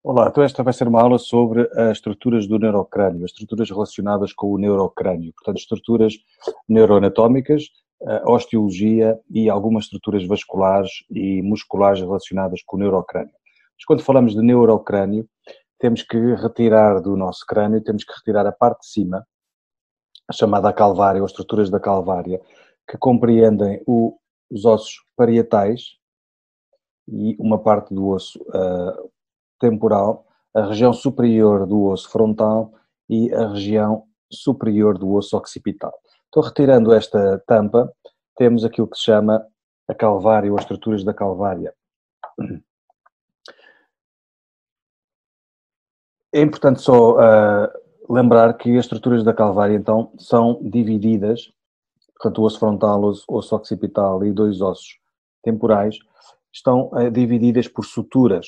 Olá, então esta vai ser uma aula sobre as estruturas do neurocrânio, as estruturas relacionadas com o neurocrânio, portanto, estruturas neuroanatómicas, osteologia e algumas estruturas vasculares e musculares relacionadas com o neurocrânio. Mas quando falamos de neurocrânio, temos que retirar do nosso crânio, temos que retirar a parte de cima, a chamada calvária, ou estruturas da calvária, que compreendem os ossos parietais e uma parte do osso temporal, a região superior do osso frontal e a região superior do osso occipital. Então, retirando esta tampa, temos aquilo que se chama a calvária ou as estruturas da calvária. É importante só lembrar que as estruturas da calvária, então, são divididas, portanto, o osso frontal, o osso occipital e dois ossos temporais, estão divididas por suturas.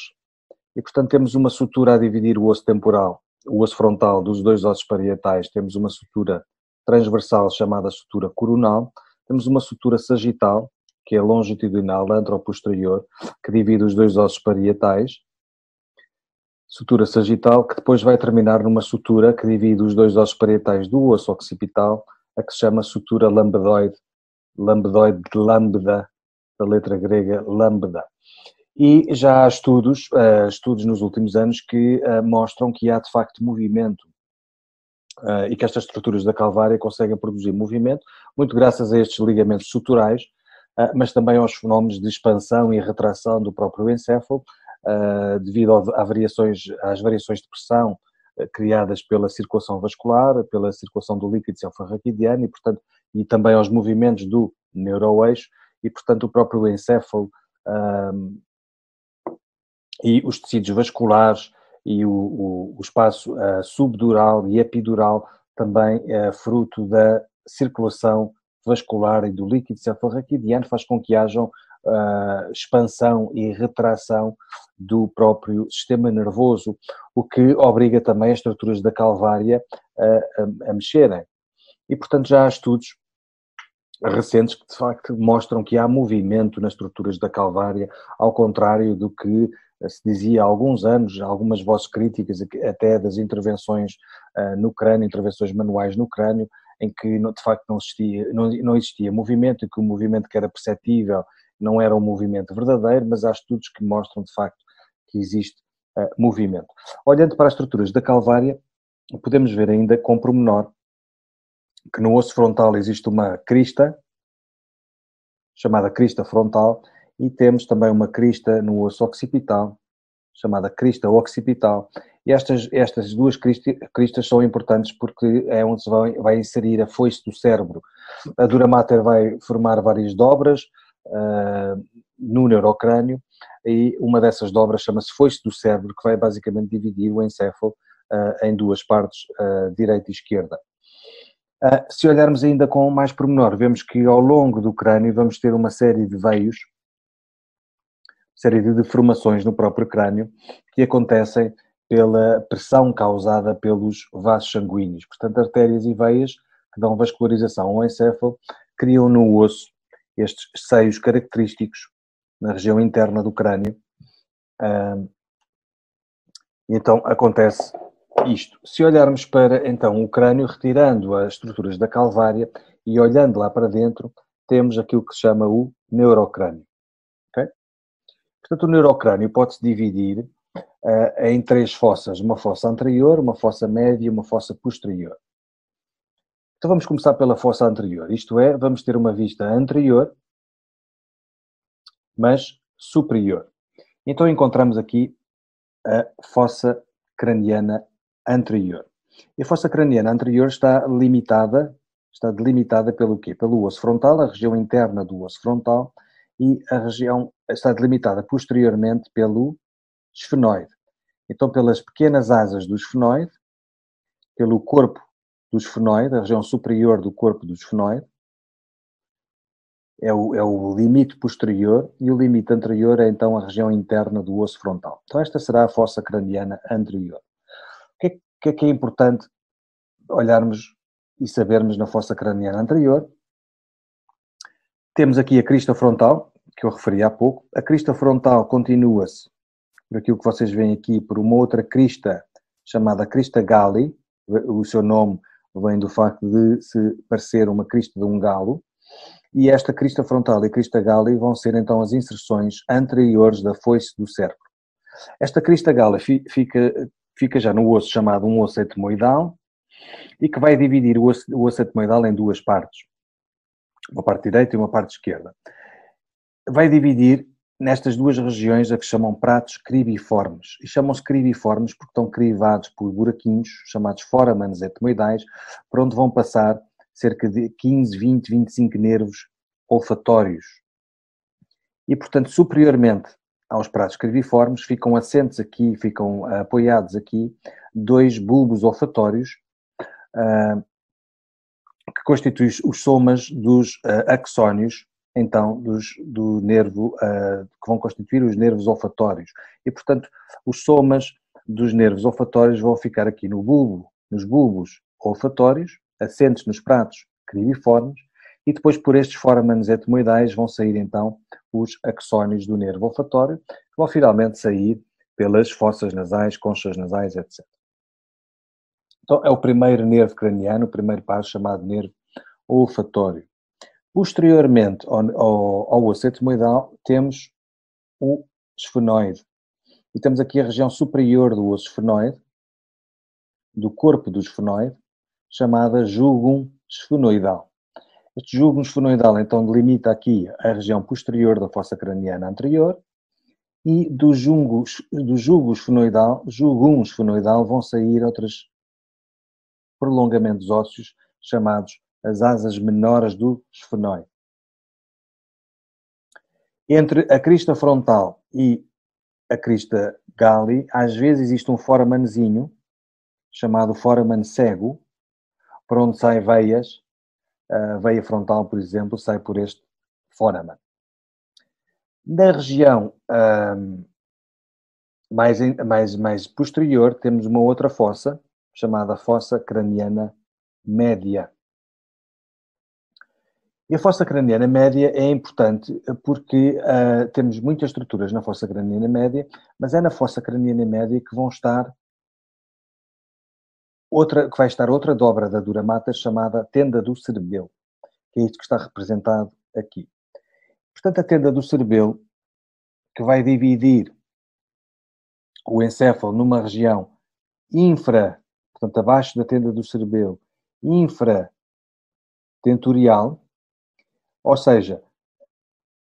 E, portanto, temos uma sutura a dividir o osso temporal, o osso frontal dos dois ossos parietais, temos uma sutura transversal chamada sutura coronal, temos uma sutura sagital, que é longitudinal, anteroposterior, que divide os dois ossos parietais, sutura sagital, que depois vai terminar numa sutura que divide os dois ossos parietais do osso occipital, a que se chama sutura lambedoide, lambedoide de lambda, da letra grega lambda. E já há estudos nos últimos anos que mostram que há de facto movimento e que estas estruturas da calvária conseguem produzir movimento, muito graças a estes ligamentos suturais, mas também aos fenómenos de expansão e retração do próprio encéfalo, devido às variações de pressão criadas pela circulação vascular, pela circulação do líquido cefalorraquidiano e, portanto, e também aos movimentos do neuroeixo e, portanto, o próprio encéfalo e os tecidos vasculares e o espaço subdural e epidural também é fruto da circulação vascular e do líquido cefalorraquidiano, faz com que hajam expansão e retração do próprio sistema nervoso, o que obriga também as estruturas da calvária a mexerem. E, portanto, já há estudos recentes que, de facto, mostram que há movimento nas estruturas da calvária, ao contrário do que se dizia há alguns anos, algumas vozes críticas até das intervenções no crânio, intervenções manuais no crânio, em que, de facto, não existia movimento e que o movimento que era perceptível não era um movimento verdadeiro, mas há estudos que mostram, de facto, que existe movimento. Olhando para as estruturas da calvária, podemos ver ainda com pormenor que no osso frontal existe uma crista, chamada crista frontal, e temos também uma crista no osso occipital, chamada crista occipital. E estas duas cristas são importantes porque é onde se vai inserir a foice do cérebro. A dura mater vai formar várias dobras no neurocrânio e uma dessas dobras chama-se foice do cérebro, que vai basicamente dividir o encéfalo em duas partes, direita e esquerda. Se olharmos ainda com mais pormenor, vemos que ao longo do crânio vamos ter uma série de veios, série de deformações no próprio crânio, que acontecem pela pressão causada pelos vasos sanguíneos. Portanto, artérias e veias que dão vascularização ao encéfalo criam no osso estes seios característicos na região interna do crânio. Então, acontece isto. Se olharmos para, então, o crânio, retirando as estruturas da calvária e olhando lá para dentro, temos aquilo que se chama o neurocrânio. Okay? Portanto, o neurocrânio pode-se dividir em três fossas. Uma fossa anterior, uma fossa média e uma fossa posterior. Então, vamos começar pela fossa anterior. Isto é, vamos ter uma vista anterior, mas superior. Então, encontramos aqui a fossa craniana anterior. E a fossa craniana anterior está delimitada pelo quê? Pelo osso frontal, a região interna do osso frontal, e a região está delimitada posteriormente pelo esfenoide. Então, pelas pequenas asas do esfenoide, pelo corpo do esfenoide, a região superior do corpo do esfenoide, é o limite posterior, e o limite anterior é então a região interna do osso frontal. Então esta será a fossa craniana anterior. O que é importante olharmos e sabermos na fossa craniana anterior? Temos aqui a crista frontal, que eu referi há pouco. A crista frontal continua-se por aquilo que vocês veem aqui, por uma outra crista chamada crista Galli. O seu nome vem do facto de se parecer uma crista de um galo. E esta crista frontal e a crista Galli vão ser então as inserções anteriores da foice do cérebro. Esta crista Galli fica já no osso chamado um osso etmoidal e que vai dividir o osso etmoidal em duas partes, uma parte direita e uma parte esquerda. Vai dividir nestas duas regiões a que chamam pratos cribiformes. E chamam-se cribiformes porque estão crivados por buraquinhos, chamados foramenes etmoidais, por onde vão passar cerca de 15, 20, 25 nervos olfatórios. E, portanto, superiormente aos pratos cribiformes, ficam assentes aqui, ficam apoiados aqui, dois bulbos olfatórios, que constituem os somas dos axónios, então, do nervo, que vão constituir os nervos olfatórios. E, portanto, os somas dos nervos olfatórios vão ficar aqui no bulbo, nos bulbos olfatórios, assentes nos pratos cribiformes, e depois por estes foramenes etmoidais vão sair, então, os axónios do nervo olfatório, que vão finalmente sair pelas fossas nasais, conchas nasais, etc. Então, é o primeiro nervo craniano, o primeiro par chamado nervo olfatório. Posteriormente ao osso etmoidal, temos o esfenoide. E temos aqui a região superior do osso esfenoide, do corpo do esfenoide, chamada jugum esfenoidal. Este jugum esfenoidal, então, delimita aqui a região posterior da fossa craniana anterior e do jugum esfenoidal vão sair outros prolongamentos ósseos chamados as asas menores do esfenoide. Entre a crista frontal e a crista Galli, às vezes existe um foramenezinho, chamado foramen cego, por onde saem veias. A veia frontal, por exemplo, sai por este foramen. Na região mais posterior, temos uma outra fossa, chamada fossa craniana média. E a fossa craniana média é importante porque temos muitas estruturas na fossa craniana média, mas é na fossa craniana média que vai estar outra dobra da dura mater chamada tenda do cerebelo, que é isto que está representado aqui. Portanto, a tenda do cerebelo, que vai dividir o encéfalo numa região portanto, abaixo da tenda do cerebelo, infratentorial, ou seja,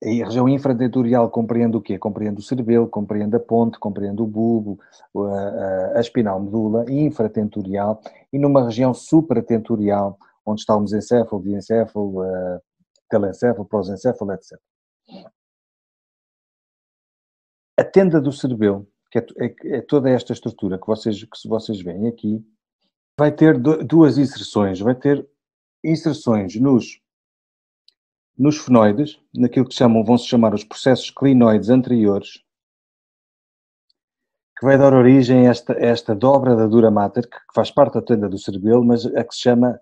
a região infratentorial compreende o quê? Compreende o cerebelo, compreende a ponte, compreende o bulbo, a espinal medula, infratentorial, e numa região supratentorial, onde está o mesencéfalo, diencéfalo, telencéfalo, prosencéfalo, etc. A tenda do cerebelo, que é toda esta estrutura que vocês veem aqui, vai ter duas inserções. Vai ter inserções nos esfenoides, naquilo que vão-se chamar os processos clinoides anteriores, que vai dar origem a esta dobra da dura mater, que faz parte da tenda do cerebelo, mas a que se chama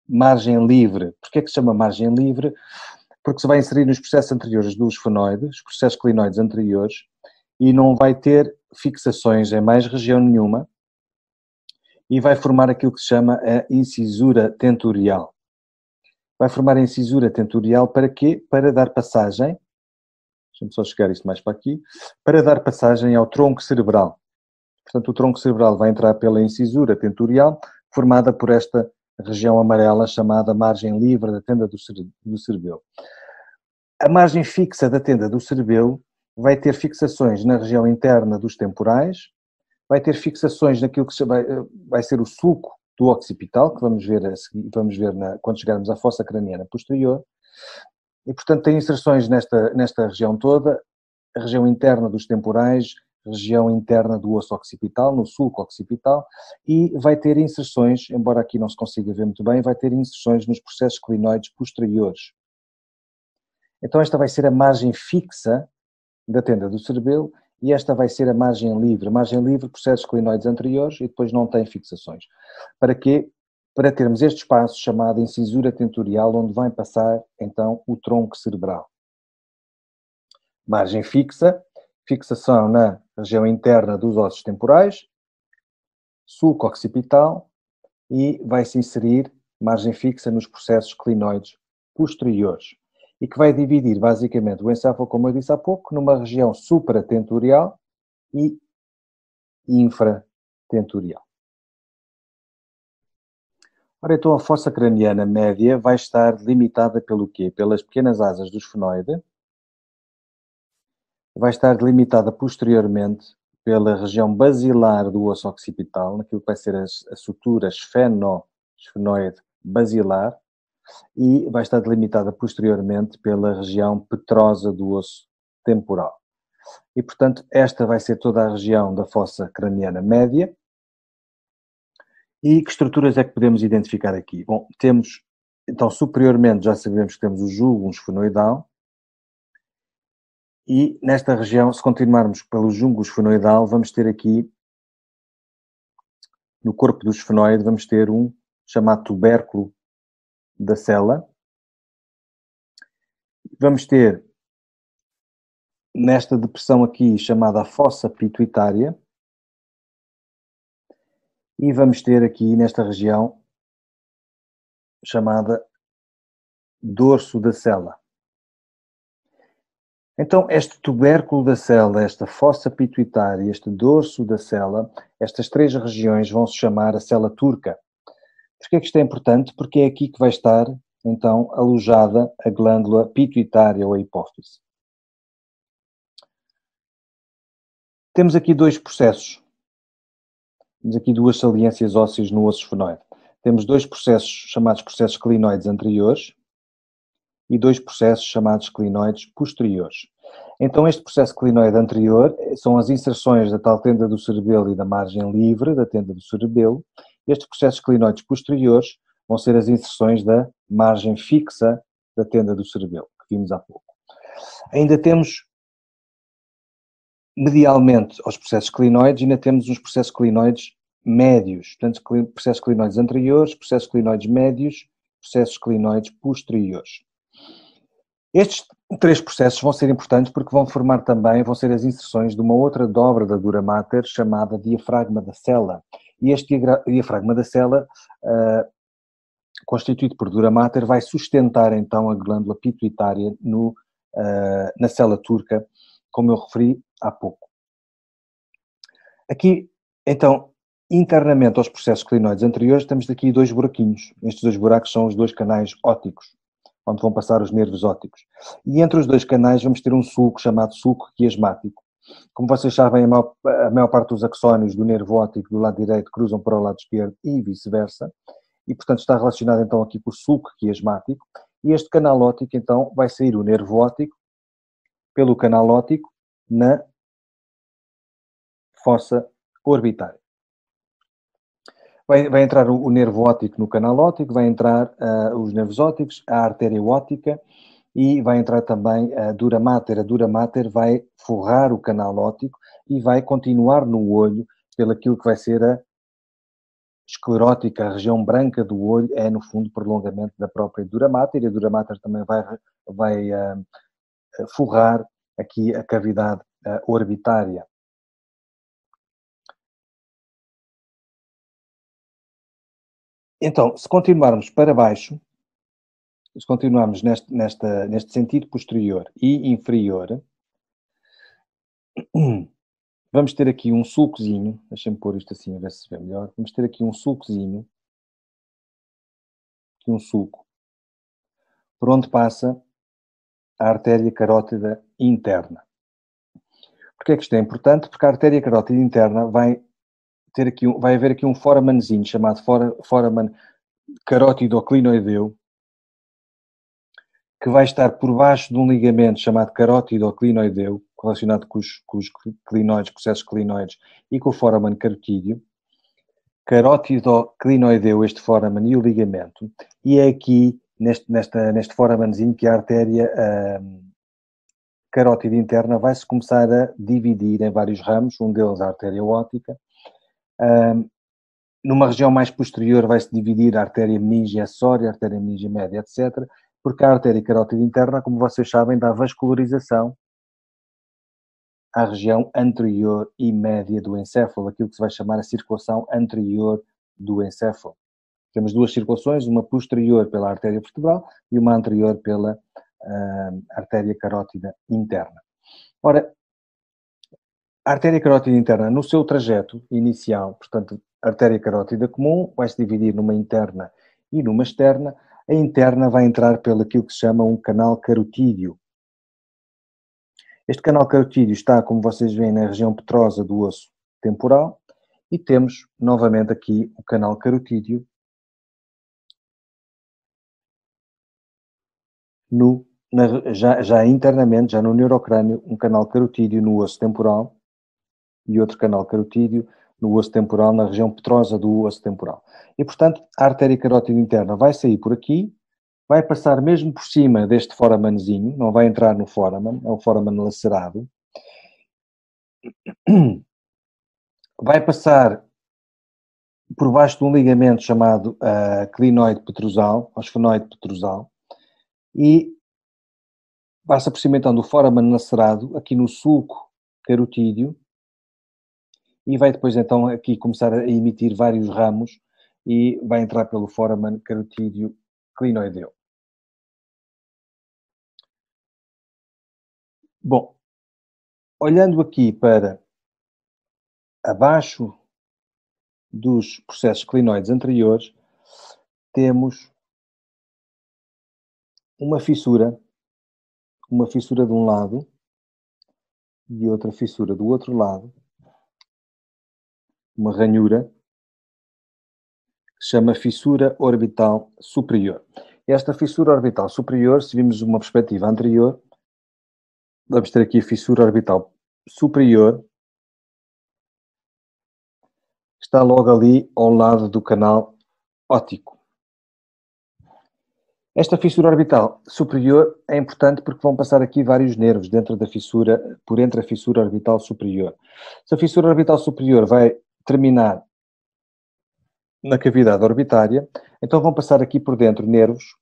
margem livre. Porquê é que se chama margem livre? Porque se vai inserir nos processos anteriores dos esfenoides, os processos clinoides anteriores, e não vai ter fixações em mais região nenhuma, e vai formar aquilo que se chama a incisura tentorial. Vai formar a incisura tentorial para quê? Para dar passagem, deixa-me só chegar isto mais para aqui, para dar passagem ao tronco cerebral. Portanto, o tronco cerebral vai entrar pela incisura tentorial, formada por esta região amarela chamada margem livre da tenda do cerebelo. A margem fixa da tenda do cerebelo vai ter fixações na região interna dos temporais, vai ter fixações naquilo que vai ser o sulco do occipital, que vamos ver quando chegarmos à fossa craniana posterior, e portanto tem inserções nesta região toda, a região interna dos temporais, região interna do osso occipital, no sulco occipital, e vai ter inserções, embora aqui não se consiga ver muito bem, vai ter inserções nos processos clinoides posteriores. Então esta vai ser a margem fixa da tenda do cerebelo, e esta vai ser a margem livre. Margem livre, processos clinoides anteriores, e depois não tem fixações. Para quê? Para termos este espaço chamado incisura tentorial, onde vai passar, então, o tronco cerebral. Margem fixa, fixação na região interna dos ossos temporais, sulco occipital e vai-se inserir margem fixa nos processos clinoides posteriores e que vai dividir basicamente o encéfalo, como eu disse há pouco, numa região supratentorial e infratentorial. Ora, então a fossa craniana média vai estar limitada pelo quê? Pelas pequenas asas do esfenoide, vai estar delimitada posteriormente pela região basilar do osso occipital, naquilo que vai ser a sutura esfenoide basilar, e vai estar delimitada posteriormente pela região petrosa do osso temporal. E, portanto, esta vai ser toda a região da fossa craniana média. E que estruturas é que podemos identificar aqui? Bom, temos, então, superiormente já sabemos que temos o júgum esfenoidal, e nesta região, se continuarmos pelo júgum esfenoidal, vamos ter aqui, no corpo do esfenoide, vamos ter um chamado tubérculo da sela. Vamos ter, nesta depressão aqui, chamada a fossa pituitária, e vamos ter aqui, nesta região, chamada dorso da sela. Então, este tubérculo da célula, esta fossa pituitária, este dorso da célula, estas três regiões vão se chamar a célula turca. Porquê é que isto é importante? Porque é aqui que vai estar, então, alojada a glândula pituitária ou a hipófise. Temos aqui dois processos. Temos aqui duas saliências ósseas no osso esfenoide. Temos dois processos chamados processos clinoides anteriores e dois processos chamados clinoides posteriores. Então, este processo clinoide anterior são as inserções da tal tenda do cerebelo e da margem livre da tenda do cerebelo. Estes processos clinoides posteriores vão ser as inserções da margem fixa da tenda do cerebelo, que vimos há pouco. Ainda temos, medialmente aos processos clinoides, ainda temos uns processos clinoides médios, portanto, processos clinoides anteriores, processos clinoides médios, processos clinoides posteriores. Estes três processos vão ser importantes porque vão formar também, vão ser as inserções de uma outra dobra da dura mater chamada diafragma da célula. E este diafragma da célula, constituído por dura mater, vai sustentar então a glândula pituitária na célula turca, como eu referi há pouco. Aqui, então, internamente aos processos clinoides anteriores, temos aqui dois buraquinhos. Estes dois buracos são os dois canais ópticos, onde vão passar os nervos ópticos. E entre os dois canais vamos ter um sulco chamado sulco quiasmático. Como vocês sabem, a maior parte dos axónios do nervo óptico do lado direito cruzam para o lado esquerdo e vice-versa. E, portanto, está relacionado então aqui com o sulco quiasmático. E este canal óptico, então, vai sair o nervo óptico pelo canal óptico na fossa orbitária. Vai entrar o nervo óptico no canal óptico, vai entrar os nervos ópticos, a artéria óptica e vai entrar também a dura mater. A dura mater vai forrar o canal óptico e vai continuar no olho pelaquilo que vai ser a esclerótica, a região branca do olho, é no fundo prolongamento da própria dura mater, e a dura mater também vai forrar aqui a cavidade orbitária. Então, se continuarmos para baixo, se continuarmos neste sentido posterior e inferior, vamos ter aqui um sulcozinho, deixa-me pôr isto assim a ver se se vê melhor, vamos ter aqui um sulcozinho, aqui um sulco, por onde passa a artéria carótida interna. Porquê é que isto é importante? Porque a artéria carótida interna vai haver aqui um foramanzinho chamado foramen carótido-clinoideu, que vai estar por baixo de um ligamento chamado carótido-clinoideu, relacionado com os clinoides, processos clinoides, e com o foramen carotídeo. Carótido-clinoideu, este foramen e o ligamento, e é aqui, neste foramenzinho, que a artéria carótida interna vai-se começar a dividir em vários ramos, um deles a artéria óptica. Numa região mais posterior vai-se dividir a artéria meningia acessória, a artéria meningia média, etc., porque a artéria carótida interna, como vocês sabem, dá vascularização à região anterior e média do encéfalo, aquilo que se vai chamar a circulação anterior do encéfalo. Temos duas circulações, uma posterior pela artéria vertebral e uma anterior pela artéria carótida interna. Ora, a artéria carótida interna, no seu trajeto inicial, portanto, a artéria carótida comum vai se dividir numa interna e numa externa. A interna vai entrar pelo aquilo que se chama um canal carotídeo. Este canal carotídeo está, como vocês veem, na região petrosa do osso temporal e temos novamente aqui o canal carotídeo já internamente, já no neurocrânio, um canal carotídeo no osso temporal e outro canal carotídeo no osso temporal, na região petrosa do osso temporal. E, portanto, a artéria carótida interna vai sair por aqui, vai passar mesmo por cima deste foramanzinho, não vai entrar no foraman, é um foraman lacerado. Vai passar por baixo de um ligamento chamado clinoide petrosal, ou esfenoide petrosal, e passa por cima então do foraman lacerado, aqui no sulco carotídeo, e vai depois então aqui começar a emitir vários ramos e vai entrar pelo foramen carotídeo clinoideu. Bom, olhando aqui para abaixo dos processos clinoides anteriores, temos uma fissura de um lado e outra fissura do outro lado, uma ranhura, que se chama fissura orbital superior. Esta fissura orbital superior, se vimos uma perspectiva anterior, vamos ter aqui a fissura orbital superior, está logo ali ao lado do canal óptico. Esta fissura orbital superior é importante porque vão passar aqui vários nervos dentro da fissura, por entre a fissura orbital superior. Se a fissura orbital superior vai terminar na cavidade orbitária, então vão passar aqui por dentro nervos,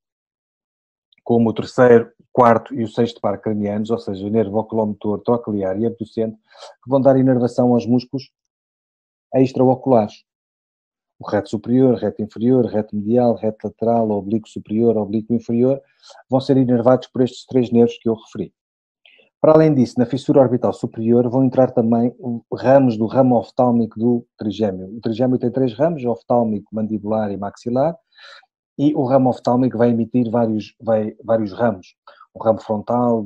como o terceiro, quarto e o sexto par cranianos, ou seja, o nervo oculomotor, troclear e abducente, que vão dar inervação aos músculos extraoculares. O reto superior, reto inferior, reto medial, reto lateral, oblíquo superior, oblíquo inferior, vão ser inervados por estes três nervos que eu referi. Para além disso, na fissura orbital superior vão entrar também ramos do ramo oftálmico do trigêmeo. O trigêmeo tem três ramos, oftálmico, mandibular e maxilar, e o ramo oftálmico vai emitir vários ramos. O ramo frontal,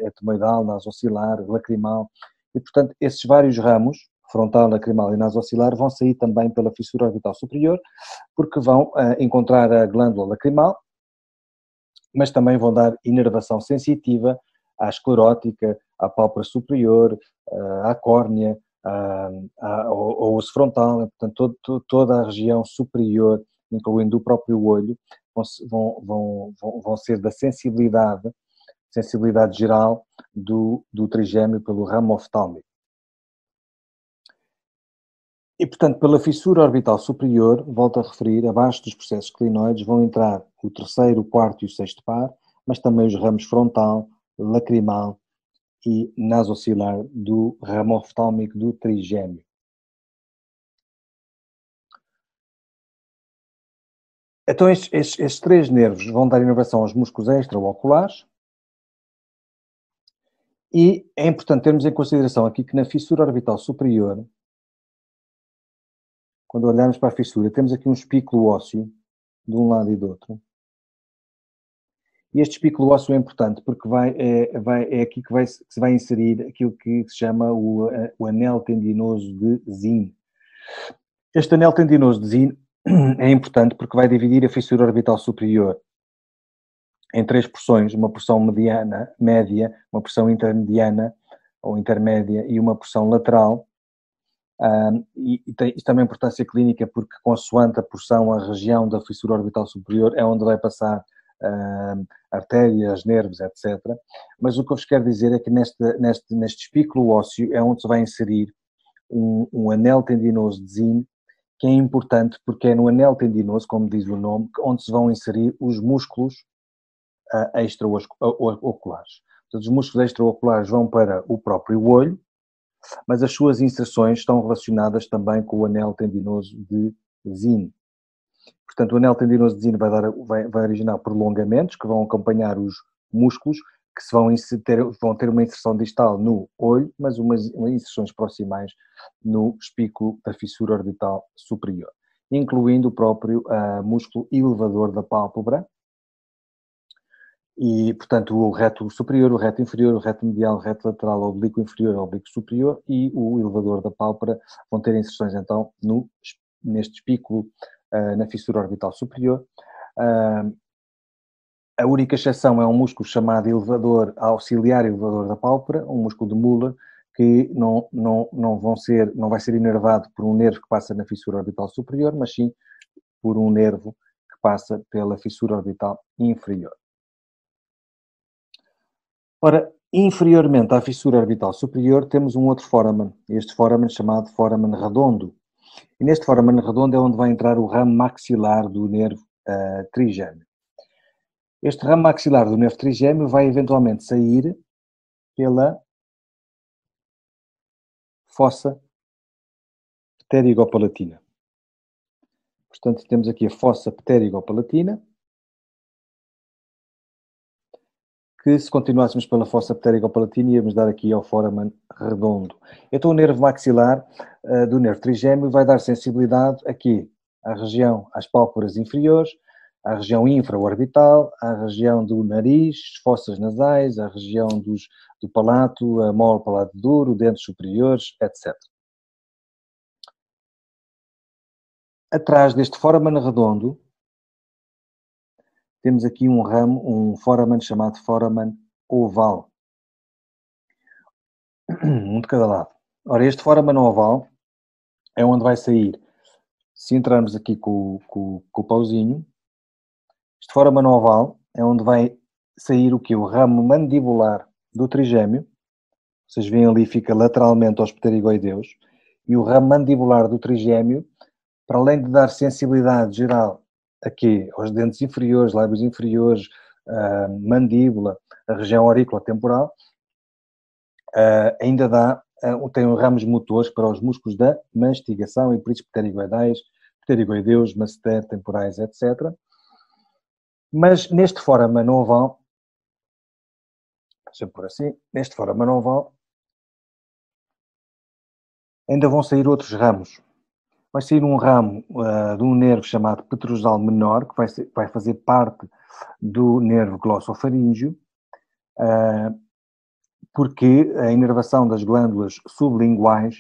etmoidal, nasocilar, lacrimal, e portanto esses vários ramos, frontal, lacrimal e nasocilar, vão sair também pela fissura orbital superior, porque vão encontrar a glândula lacrimal, mas também vão dar inervação sensitiva à esclerótica, à pálpebra superior, à córnea, ao osso frontal, portanto toda a região superior, incluindo o próprio olho, vão ser da sensibilidade geral do trigêmeo pelo ramo oftálmico. E, portanto, pela fissura orbital superior, volto a referir, abaixo dos processos clinoides vão entrar o terceiro, o quarto e o sexto par, mas também os ramos frontal, lacrimal e nasocilar do ramo oftálmico do trigêmeo. Então, estes três nervos vão dar inervação aos músculos extraoculares e é importante termos em consideração aqui que na fissura orbital superior, quando olharmos para a fissura, temos aqui um espículo ósseo de um lado e do outro. E este espículo ósseo é importante porque é aqui que se vai inserir aquilo que se chama o anel tendinoso de Zinn. Este anel tendinoso de Zinn é importante porque vai dividir a fissura orbital superior em três porções, uma porção mediana, média, uma porção intermediana ou intermédia e uma porção lateral. Isto tem uma importância clínica porque, consoante a porção, a região da fissura orbital superior é onde vai passar artérias, nervos, etc. Mas o que eu vos quero dizer é que neste espículo ósseo é onde se vai inserir um anel tendinoso de Zinn, que é importante porque é no anel tendinoso, como diz o nome, onde se vão inserir os músculos extraoculares. Portanto, os músculos extraoculares vão para o próprio olho, mas as suas inserções estão relacionadas também com o anel tendinoso de Zinn. Portanto, o anel tendinoso de Zinn vai originar prolongamentos que vão acompanhar os músculos, que vão ter uma inserção distal no olho, mas umas inserções proximais no espículo da fissura orbital superior, incluindo o próprio músculo elevador da pálpebra, e, portanto, o reto superior, o reto inferior, o reto medial, o reto lateral, o oblíquo inferior, o oblíquo superior e o elevador da pálpebra vão ter inserções, então, neste espículo, na fissura orbital superior. A única exceção é um músculo chamado elevador auxiliar elevador da pálpebra, um músculo de Muller, que não vai ser inervado por um nervo que passa na fissura orbital superior, mas sim por um nervo que passa pela fissura orbital inferior. Ora, inferiormente à fissura orbital superior, temos um outro foramen, este foramen chamado foramen redondo. E neste foramen redondo é onde vai entrar o ramo maxilar do nervo trigêmeo. Este ramo maxilar do nervo trigêmeo vai eventualmente sair pela fossa pterigopalatina. Portanto, temos aqui a fossa pterigopalatina, que se continuássemos pela fossa pterigopalatina íamos dar aqui ao foramen redondo. Então o nervo maxilar do nervo trigêmeo vai dar sensibilidade aqui à região, às pálpebras inferiores, à região infraorbital, à região do nariz, fossas nasais, à região do palato, a mole palato duro, dentes superiores, etc. Atrás deste foramen redondo, temos aqui um foramen chamado foramen oval. Um de cada lado. Ora, este foramen oval é onde vai sair, se entrarmos aqui com o pauzinho, este foramen oval é onde vai sair o quê? O ramo mandibular do trigêmeo, vocês veem ali, fica lateralmente aos pterigoideus, e o ramo mandibular do trigêmeo, para além de dar sensibilidade geral aqui aos dentes inferiores, lábios inferiores, mandíbula, a região auriculotemporal, ainda tem ramos motores para os músculos da mastigação e por isso pterigoidais, pterigoideus, masseter, temporais, etc. Mas neste foramen oval, deixa eu pôr assim, neste foramen oval, ainda vão sair outros ramos. Vai sair um ramo de um nervo chamado petrosal menor, que vai fazer parte do nervo glossofaríngeo, porque a inervação das glândulas sublinguais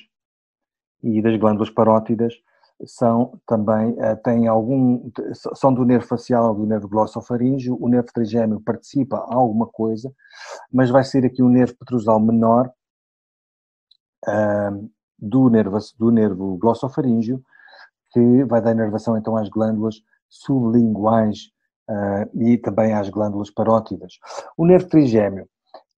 e das glândulas parótidas são também, são do nervo facial, do nervo glossofaríngeo. O nervo trigêmeo participa a alguma coisa, mas vai ser aqui um nervo petrosal menor do nervo glossofaríngeo, que vai dar inervação então às glândulas sublinguais e também às glândulas parótidas. O nervo trigêmeo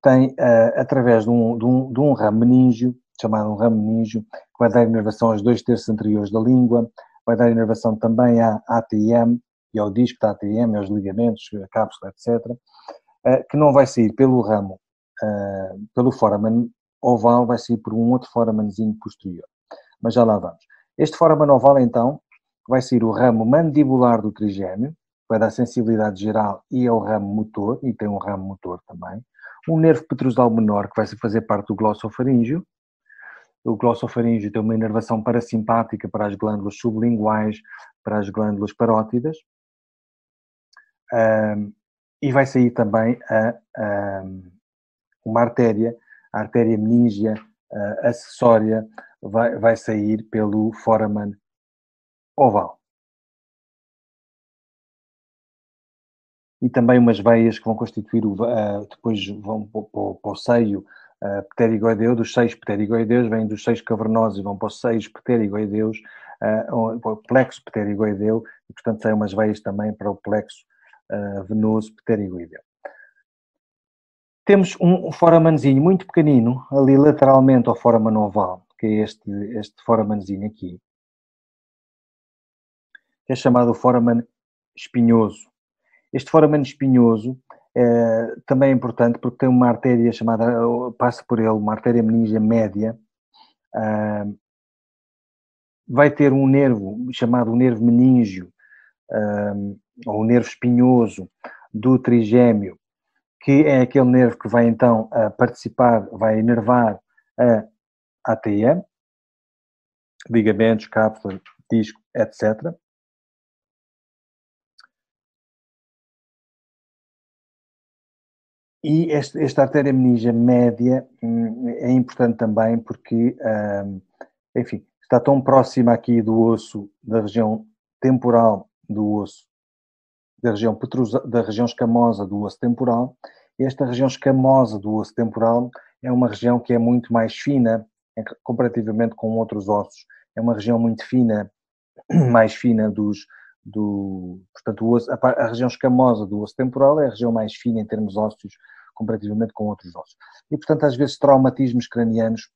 tem, através de um ramo meníngeo, chamado um ramo meníngeo, que vai dar inervação aos 2/3 anteriores da língua, vai dar inervação também à ATM e ao disco da ATM, aos ligamentos, a cápsula, etc., que não vai sair pelo ramo, pelo foramen oval, vai sair por um outro foramenzinho posterior. Mas já lá vamos. Este foramen oval, então, vai ser o ramo mandibular do trigêmeo, vai dar sensibilidade geral e ao ramo motor, e tem um ramo motor também. Um nervo petrosal menor, que vai fazer parte do glossofaríngeo. O glossofaríngeo tem uma inervação parasimpática para as glândulas sublinguais, para as glândulas parótidas. E vai sair também uma artéria, a artéria meníngea acessória, vai sair pelo foramen oval. E também umas veias que vão constituir, depois vão para o seio pterigoideu, dos seios pterigoideus, vêm dos seios cavernosos e vão para os seios pterigoideus, para o plexo pterigoideu, e portanto saem umas veias também para o plexo venoso pterigoideu. Temos um foramenzinho muito pequenino, ali lateralmente ao foramen oval, que é este foramenzinho aqui, que é chamado o foramen espinhoso. Este foramen espinhoso também é importante porque tem uma artéria passa por ele, uma artéria meníngea média, vai ter um nervo chamado o nervo meníngeo, ou o nervo espinhoso do trigémeo, que é aquele nervo que vai então participar, vai inervar a ATM, ligamentos, cápsula, disco, etc. E esta artéria meningia média é importante também porque, enfim, está tão próxima aqui do osso, da região temporal do osso, da região escamosa do osso temporal. E esta região escamosa do osso temporal é uma região que é muito mais fina, comparativamente com outros ossos. É uma região muito fina, mais fina portanto, o osso, a região escamosa do osso temporal é a região mais fina em termos ósseos, comparativamente com outros ossos. E, portanto, às vezes traumatismos cranianos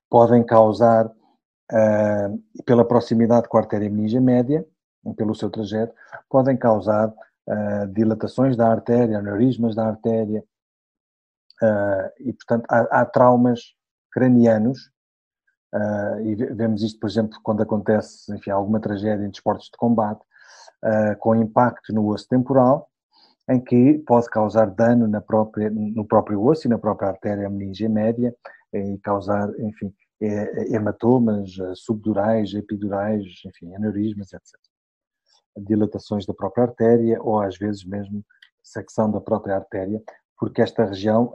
podem causar, pela proximidade com a artéria meningia média, pelo seu trajeto, podem causar dilatações da artéria, aneurismas da artéria, e, portanto, há traumas cranianos, e vemos isto, por exemplo, quando acontece, enfim, alguma tragédia em desportos de combate, com impacto no osso temporal, em que pode causar dano no próprio osso e na própria artéria meningia média, e causar, enfim, hematomas subdurais, epidurais, enfim, aneurismas, etc. Dilatações da própria artéria ou às vezes mesmo secção da própria artéria, porque esta região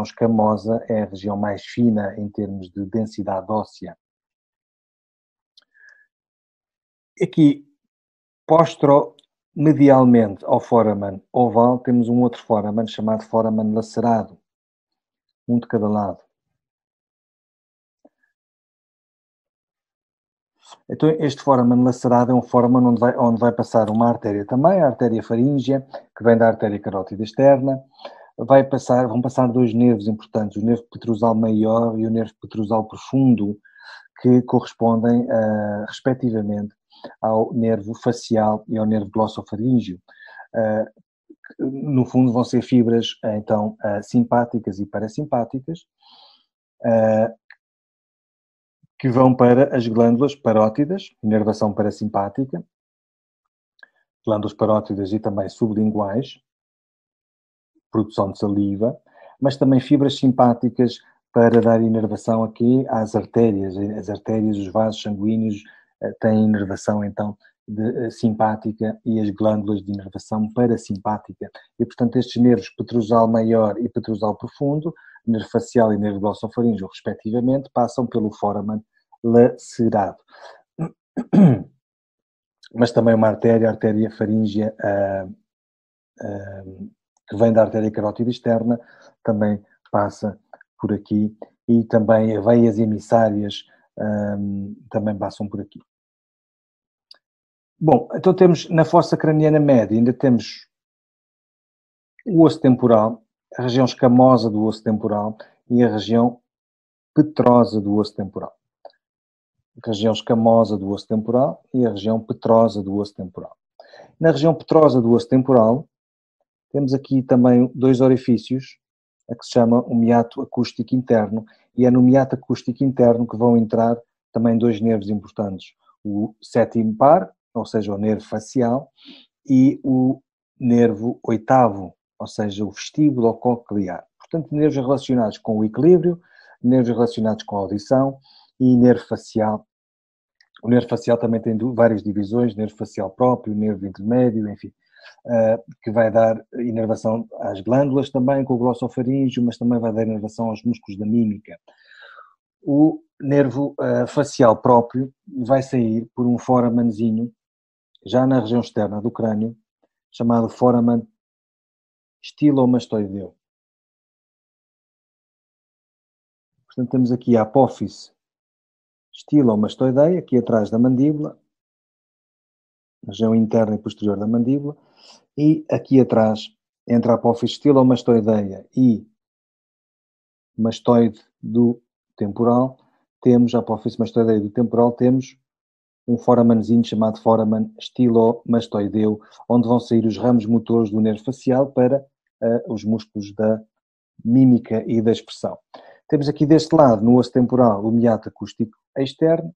escamosa é a região mais fina em termos de densidade óssea. Aqui, posteromedialmente ao foramen oval, temos um outro foramen chamado foramen lacerado, um de cada lado. Então, este foramen lacerado é um foramen onde vai passar uma artéria também, a artéria faríngea, que vem da artéria carótida externa. Vão passar dois nervos importantes, o nervo petrosal maior e o nervo petrosal profundo, que correspondem, respectivamente, ao nervo facial e ao nervo glossofaríngeo. No fundo, vão ser fibras, então, simpáticas e parasimpáticas, que vão para as glândulas parótidas, inervação parasimpática, glândulas parótidas e também sublinguais, produção de saliva, mas também fibras simpáticas para dar inervação aqui às artérias. As artérias, os vasos sanguíneos têm inervação, então, simpática e as glândulas de inervação parasimpática. E, portanto, estes nervos petrosal maior e petrosal profundo, nervo facial e nervo glossofaríngeo, respectivamente, passam pelo foramen lacerado. Mas também uma artéria, a artéria faríngea, que vem da artéria carótida externa, também passa por aqui, e também veias emissárias também passam por aqui. Bom, então temos na fossa craniana média, ainda temos o osso temporal, a região escamosa do osso temporal e a região petrosa do osso temporal. A região escamosa do osso temporal e a região petrosa do osso temporal. Na região petrosa do osso temporal, temos aqui também dois orifícios, a que se chama o meato acústico interno, e é no meato acústico interno que vão entrar também dois nervos importantes, o sétimo par, ou seja, o nervo facial, e o nervo oitavo, ou seja, o vestíbulo coclear. Portanto, nervos relacionados com o equilíbrio, nervos relacionados com a audição e nervo facial. O nervo facial também tem várias divisões, nervo facial próprio, nervo intermédio, enfim, que vai dar inervação às glândulas também, com o glossofaríngeo, mas também vai dar inervação aos músculos da mímica. O nervo facial próprio vai sair por um foramenzinho, já na região externa do crânio, chamado foramen estilomastoideu. Portanto, temos aqui a apófise estilomastoideia, aqui atrás da mandíbula, região interna e posterior da mandíbula, e aqui atrás, entre a apófise estilomastoideia e mastoide do temporal, temos a apófise mastoideia do temporal, temos um foramenzinho chamado foramen estilomastoideu, onde vão sair os ramos motores do nervo facial para os músculos da mímica e da expressão. Temos aqui deste lado, no osso temporal, o meato acústico externo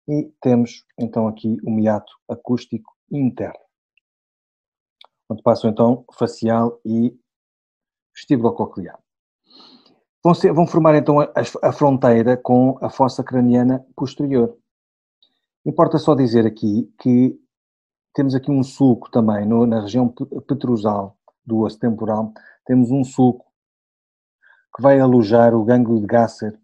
e temos então aqui o meato acústico interno, onde passam então facial e vestibulo-coclear. Vão formar então a fronteira com a fossa craniana posterior. Importa só dizer aqui que temos aqui um sulco também na região petrosal do osso temporal, temos um sulco que vai alojar o gânglio de Gasser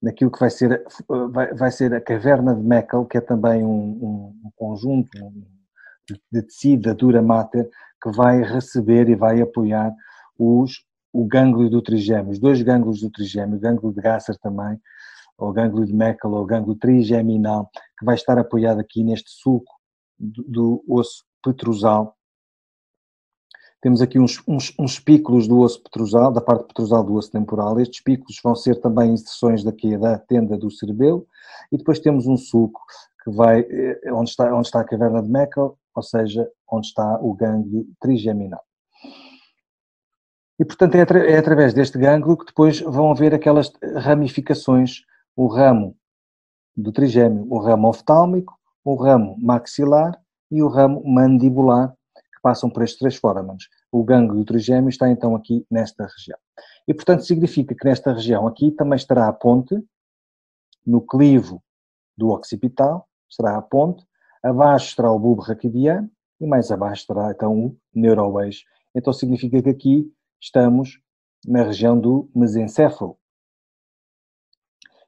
naquilo que vai ser a caverna de Meckel, que é também um conjunto de tecido da dura mater que vai receber e vai apoiar o gânglio do trigêmeo, os dois gânglios do trigêmeo, o gânglio de Gasser também, ou o gânglio de Meckel, ou o gânglio trigeminal, que vai estar apoiado aqui neste sulco do osso petrosal. Temos aqui uns pículos do osso petrosal, da parte petrosal do osso temporal. Estes pículos vão ser também inserções daqui da tenda do cerebelo. E depois temos um sulco que vai, onde está a caverna de Meckel, ou seja, onde está o gânglio trigeminal. E, portanto, é através deste gânglio que depois vão haver aquelas ramificações, o ramo do trigêmeo, o ramo oftálmico, o ramo maxilar e o ramo mandibular, que passam por estes três foramentos. O gânglio trigêmeo está então aqui nesta região. E, portanto, significa que nesta região aqui também estará a ponte, no clivo do occipital, estará a ponte, abaixo estará o bulbo raquidiano e mais abaixo estará então o neuroeixo. Então significa que aqui estamos na região do mesencéfalo.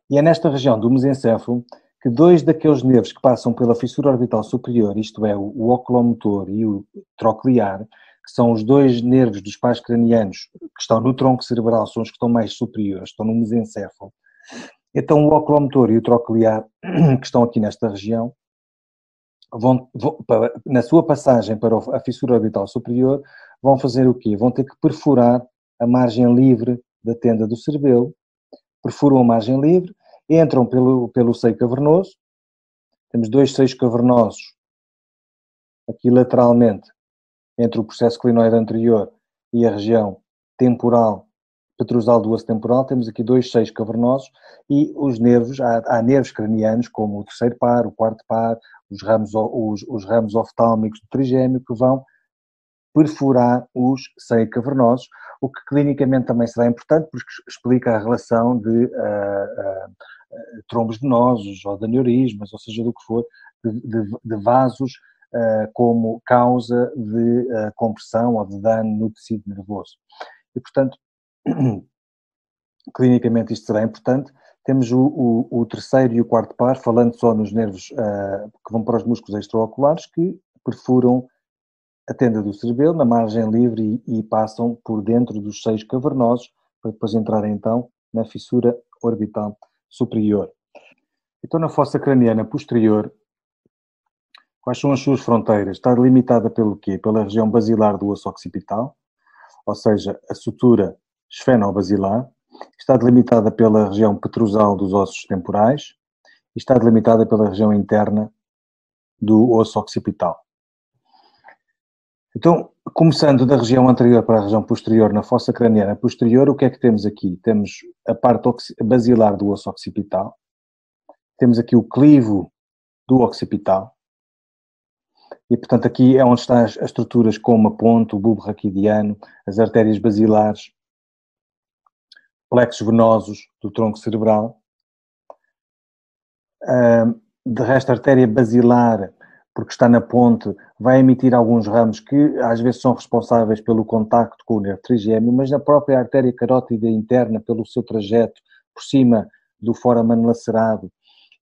E é nesta região do mesencéfalo que dois daqueles nervos que passam pela fissura orbital superior, isto é, o oculomotor e o troclear, que são os dois nervos dos pares cranianos que estão no tronco cerebral, são os que estão mais superiores, estão no mesencéfalo. Então o oculomotor e o troclear, que estão aqui nesta região, na sua passagem para a fissura orbital superior, vão fazer o quê? Vão ter que perfurar a margem livre da tenda do cerebelo, perfuram a margem livre, entram pelo seio cavernoso, temos dois seios cavernosos aqui lateralmente, entre o processo clinoide anterior e a região temporal, petrosal do osso temporal, temos aqui dois seios cavernosos e os nervos, há nervos cranianos como o terceiro par, o quarto par, os ramos oftálmicos do trigêmeo que vão perfurar os seios cavernosos, o que clinicamente também será importante porque explica a relação de trombos venosos ou de aneurismas, ou seja, do que for, de vasos como causa de compressão ou de dano no tecido nervoso. E, portanto, clinicamente isto será importante. Temos o terceiro e o quarto par, falando só nos nervos que vão para os músculos extraoculares, que perfuram a tenda do cerebelo na margem livre e passam por dentro dos seios cavernosos para depois entrarem então na fissura orbital superior. Então na fossa craniana posterior, quais são as suas fronteiras? Está delimitada pelo quê? Pela região basilar do osso occipital, ou seja, a sutura esfenobasilar, está delimitada pela região petrosal dos ossos temporais e está delimitada pela região interna do osso occipital. Então, começando da região anterior para a região posterior, na fossa craniana posterior, o que é que temos aqui? Temos a parte basilar do osso occipital, temos aqui o clivo do occipital, e portanto aqui é onde estão as estruturas como a ponte, o bulbo raquidiano, as artérias basilares, plexos venosos do tronco cerebral. De resto, a artéria basilar, porque está na ponte, vai emitir alguns ramos que às vezes são responsáveis pelo contacto com o nervo trigêmeo, mas na própria artéria carótida interna, pelo seu trajeto por cima do foramen lacerado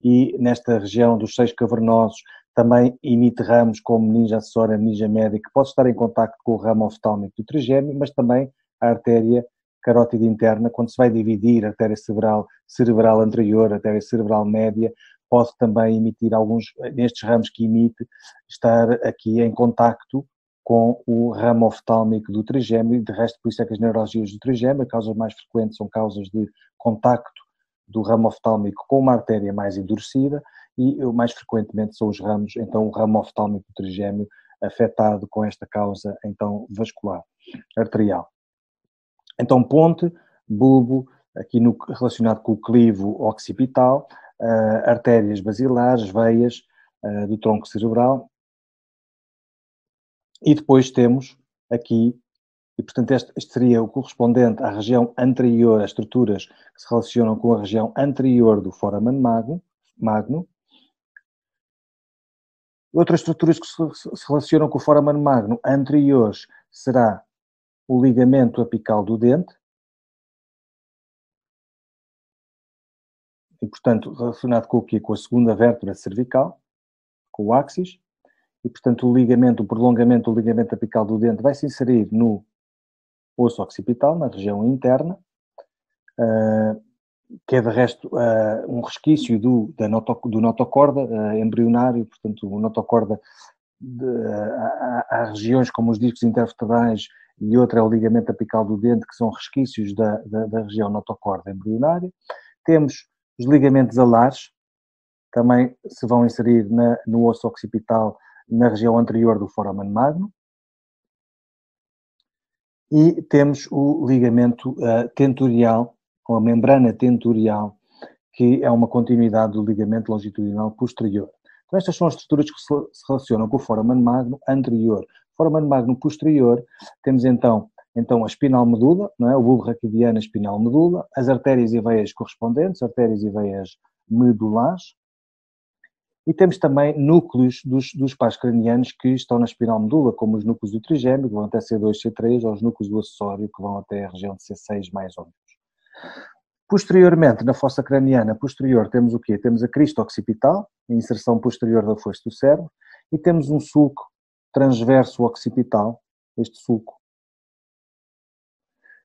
e nesta região dos seios cavernosos, também emite ramos como meninge acessória, meninge média, que pode estar em contacto com o ramo oftálmico do trigêmeo, mas também a artéria carótida interna, quando se vai dividir a artéria cerebral anterior, a artéria cerebral média, pode também emitir alguns, nestes ramos que emite, estar aqui em contacto com o ramo oftálmico do trigêmeo, e de resto por isso é que as neuralgias do trigêmeo, as causas mais frequentes são causas de contacto do ramo oftálmico com uma artéria mais endurecida, e mais frequentemente são os ramos, então o ramo oftálmico do trigêmeo afetado com esta causa então vascular, arterial. Então ponte, bulbo, aqui relacionado com o clivo occipital, artérias basilares, veias do tronco cerebral. E depois temos aqui, e portanto este seria o correspondente à região anterior, às estruturas que se relacionam com a região anterior do foramen magno. Outras estruturas que se relacionam com o foramen magno anteriores será o ligamento apical do dente, e portanto relacionado com o quê? Com a segunda vértebra cervical, com o axis, e portanto o prolongamento do ligamento apical do dente vai se inserir no osso occipital, na região interna, que é de resto um resquício do notocorda embrionário, portanto o notocorda há regiões como os discos intervertebrais e outra é o ligamento apical do dente, que são resquícios da região notocorda embrionária. Temos os ligamentos alares, também se vão inserir no osso occipital, na região anterior do foramen magno. E temos o ligamento tentorial, ou a membrana tentorial, que é uma continuidade do ligamento longitudinal posterior. Então, estas são as estruturas que se relacionam com o foramen magno anterior. Foramen magno posterior, temos então a espinal medula, não é? O bulbo raquidiano, a espinal medula, as artérias e veias correspondentes, artérias e veias medulares, e temos também núcleos dos pares cranianos que estão na espinal medula, como os núcleos do trigêmeo, que vão até C2, C3, ou os núcleos do acessório, que vão até a região de C6 mais ou menos. Posteriormente, na fossa craniana posterior, temos o quê? Temos a crista occipital, a inserção posterior da foice do cérebro, e temos um sulco transverso occipital, este sulco,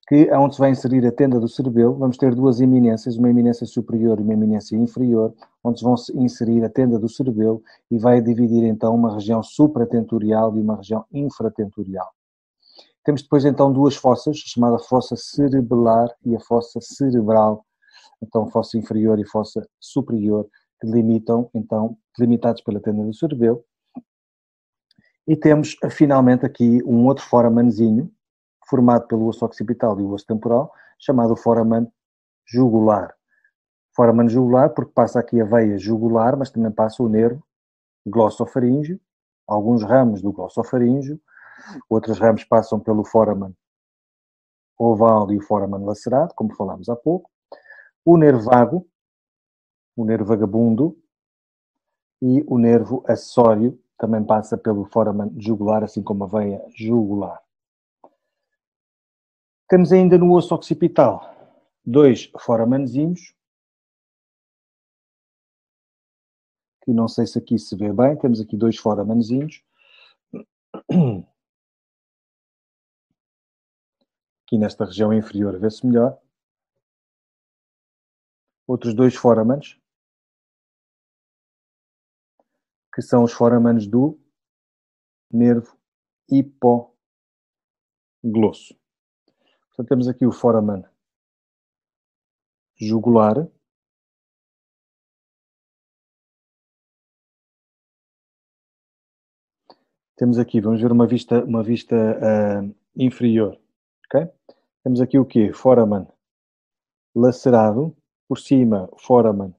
que é onde se vai inserir a tenda do cerebelo. Vamos ter duas eminências, uma eminência superior e uma eminência inferior, onde se vão inserir a tenda do cerebelo e vai dividir então uma região supratentorial e uma região infratentorial. Temos depois então duas fossas, chamada fossa cerebelar e a fossa cerebral, então fossa inferior e fossa superior, que delimitam então, delimitados pela tenda do cerebelo. E temos finalmente aqui um outro foramenzinho, formado pelo osso occipital e o osso temporal, chamado foramen jugular. Foramen jugular porque passa aqui a veia jugular, mas também passa o nervo glossofaríngeo, alguns ramos do glossofaríngeo, outros ramos passam pelo foramen oval e o foramen lacerado, como falámos há pouco, o nervo vago, o nervo vagabundo e o nervo acessório também passa pelo foramen jugular, assim como a veia jugular. Temos ainda no osso occipital dois foramenzinhos, que não sei se aqui se vê bem, temos aqui dois foramenzinhos. Aqui nesta região inferior vê-se melhor. Outros dois foramens, que são os foramens do nervo hipoglosso. Portanto, temos aqui o foramen jugular, temos aqui, vamos ver uma vista inferior, ok? Temos aqui o quê? Foramen lacerado, por cima foramen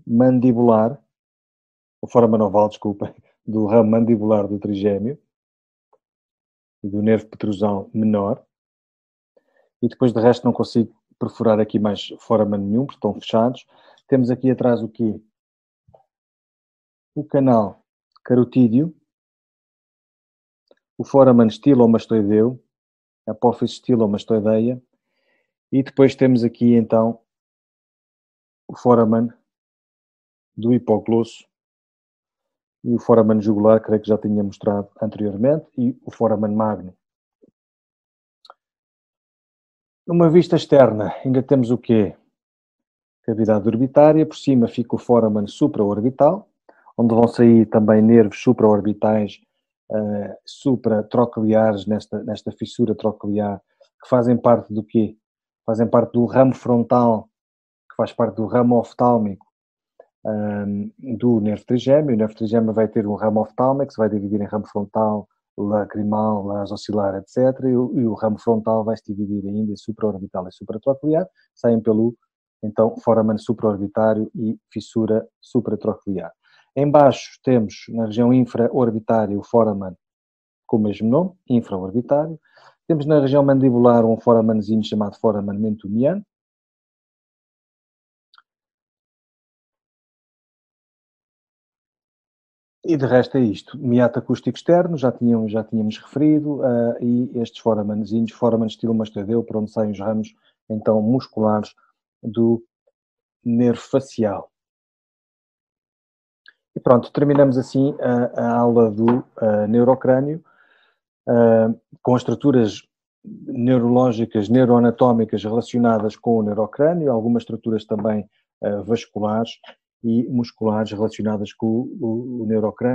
mandibular, o foramen oval, desculpem, do ramo mandibular do trigêmeo e do nervo petrosal menor. E depois de resto não consigo perfurar aqui mais foramen nenhum, porque estão fechados. Temos aqui atrás o quê? O canal carotídeo, o foramen estilomastoideu, a apófise estilomastoideia, e depois temos aqui então o foramen do hipoglosso e o foramen jugular, creio que já tinha mostrado anteriormente, e o foramen magno. Numa vista externa ainda temos o quê? Cavidade orbitária, por cima fica o foramen supraorbital, onde vão sair também nervos supraorbitais, supratrocleares nesta fissura troclear, que fazem parte do quê? Fazem parte do ramo frontal, que faz parte do ramo oftálmico do nervo trigêmeo. O nervo trigêmeo vai ter um ramo oftálmico, que se vai dividir em ramo frontal, lacrimal, nasocilar, etc. E o ramo frontal vai se dividir ainda em supraorbital e supratroclear, saem pelo, então, foramen supraorbitário e fissura supratroclear. Em baixo temos, na região infraorbitária, o foramen com o mesmo nome, infraorbitário. Temos na região mandibular um foramenzinho chamado foramen mentoniano. E de resto é isto. Miato acústico externo, já tínhamos referido, e estes foramenzinhos, foramen estilo mastoideu, por onde saem os ramos, então, musculares do nervo facial. E pronto, terminamos assim a aula do neurocrânio, com as estruturas neurológicas, neuroanatómicas relacionadas com o neurocrânio, algumas estruturas também vasculares e musculares relacionadas com o neurocrânio.